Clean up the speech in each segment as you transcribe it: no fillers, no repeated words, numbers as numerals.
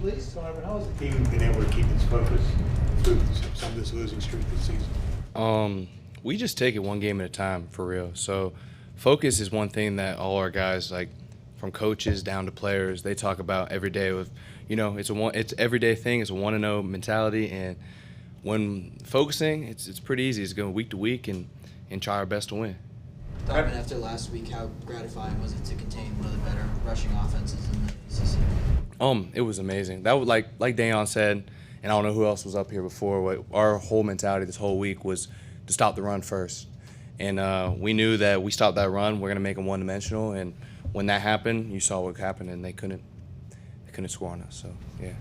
please. Donovan, how has the team been able to keep its focus through some of this losing streak this season? We just take it one game at a time, for real. So focus is one thing that all our guys, like from coaches down to players, they talk about every day. With, it's everyday thing. It's a 1-0 mentality, and when focusing, it's pretty easy. It's going week to week and try our best to win. Donovan, after last week, how gratifying was it to contain one of the better rushing offenses in the ACC? It was amazing. That was like Dayon said, and I don't know who else was up here before. Our whole mentality this whole week was to stop the run first, and we knew that we stopped that run, we're gonna make them one-dimensional. And when that happened, you saw what happened, and they couldn't score on us. So yeah.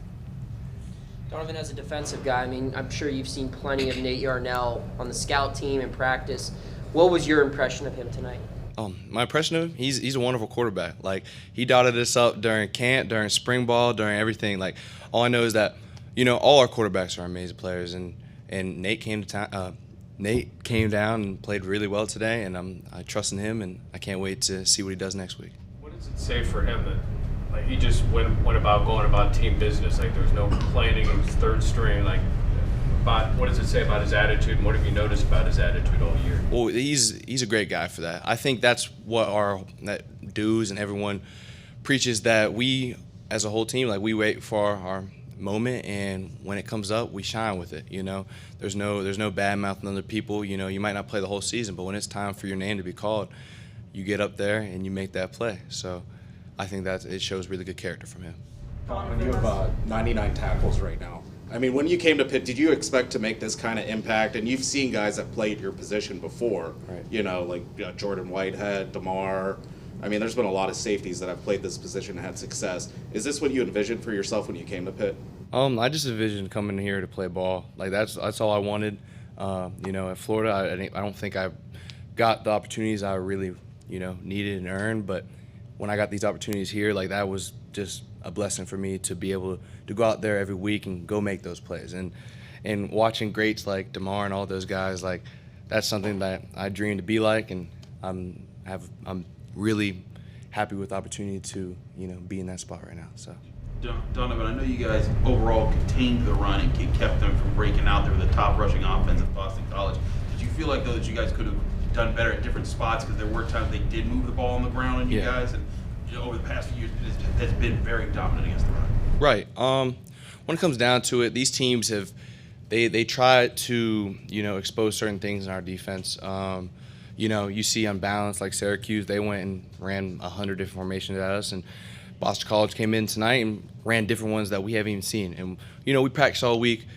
Donovan, as a defensive guy, I mean, I'm sure you've seen plenty of Nate Yarnell on the scout team in practice. What was your impression of him tonight? My impression of him, he's a wonderful quarterback. Like, he dotted us up during camp, during spring ball, during everything. Like, all I know is that, all our quarterbacks are amazing players, and Nate came down and played really well today, and I trust in him, and I can't wait to see what he does next week. What does it say for him that, like, he just went about going about team business? Like, there was no complaining, he was third string, like. What does it say about his attitude, and what have you noticed about his attitude all year? Well, he's a great guy for that. I think that's what that dudes and everyone preaches, that we as a whole team, like, we wait for our moment, and when it comes up, we shine with it. There's no bad mouthing other people. You might not play the whole season, but when it's time for your name to be called, you get up there and you make that play. So I think that it shows really good character from him. When you have 99 tackles right now, I mean, when you came to Pitt, did you expect to make this kind of impact? And you've seen guys that played your position before, right. Like Jordan Whitehead, DeMar. I mean, there's been a lot of safeties that have played this position and had success. Is this what you envisioned for yourself when you came to Pitt? I just envisioned coming here to play ball. Like, that's all I wanted. At Florida, I don't think I got the opportunities I really, needed and earned. But when I got these opportunities here, like, that was just a blessing for me to be able to go out there every week and go make those plays. And watching greats like DeMar and all those guys, like, that's something that I dream to be like, and I'm really happy with the opportunity to be in that spot right now. So. Donovan, I know you guys overall contained the run and kept them from breaking out. They were the top rushing offense at Boston College. Did you feel like, though, that you guys could have done better at different spots, because there were times they did move the ball on the ground on you guys, and over the past few years it has been very dominant against the run? Right. When it comes down to it, these teams have they try to expose certain things in our defense. You see unbalanced, like Syracuse, they went and ran 100 different formations at us, and Boston College came in tonight and ran different ones that we haven't even seen. And we practiced all week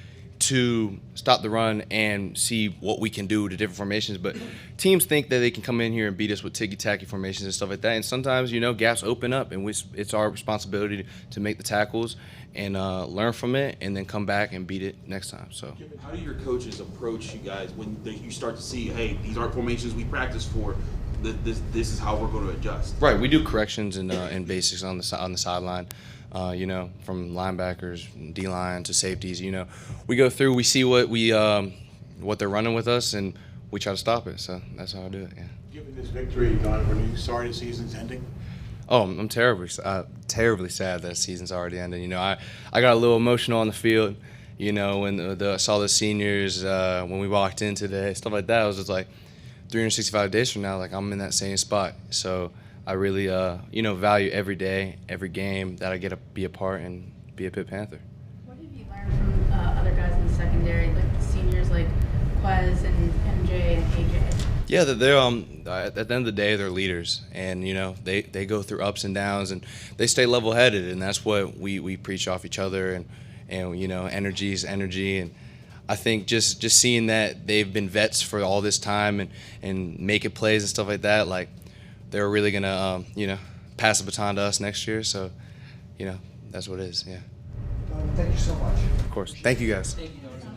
to stop the run and see what we can do to different formations. But teams think that they can come in here and beat us with ticky-tacky formations and stuff like that. And sometimes, gaps open up, and it's our responsibility to make the tackles and learn from it, and then come back and beat it next time. So, how do your coaches approach you guys when you start to see, hey, these aren't formations we practice for? This is how we're going to adjust. Right, we do corrections and basics on the sideline. From linebackers, D-line to safeties. We go through, we see what they're running with us, and we try to stop it. So that's how I do it. Yeah. Given this victory, Donovan, are you sorry the season's ending? Oh, I'm terribly sad that the season's already ended. I got a little emotional on the field. When I saw the seniors when we walked in today, stuff like that. I was just like, 365 days from now, like, I'm in that same spot. So I really, value every day, every game that I get to be a part and be a Pitt Panther. What have you learned from other guys in the secondary, like the seniors like Quez and MJ and AJ? Yeah, they're at the end of the day, they're leaders, and they go through ups and downs, and they stay level-headed, and that's what we preach off each other, and energy is energy. And I think just seeing that they've been vets for all this time and making plays and stuff like that, like, they're really gonna pass the baton to us next year. So that's what it is. Yeah. Thank you so much. Of course. Thank you guys. Thank you.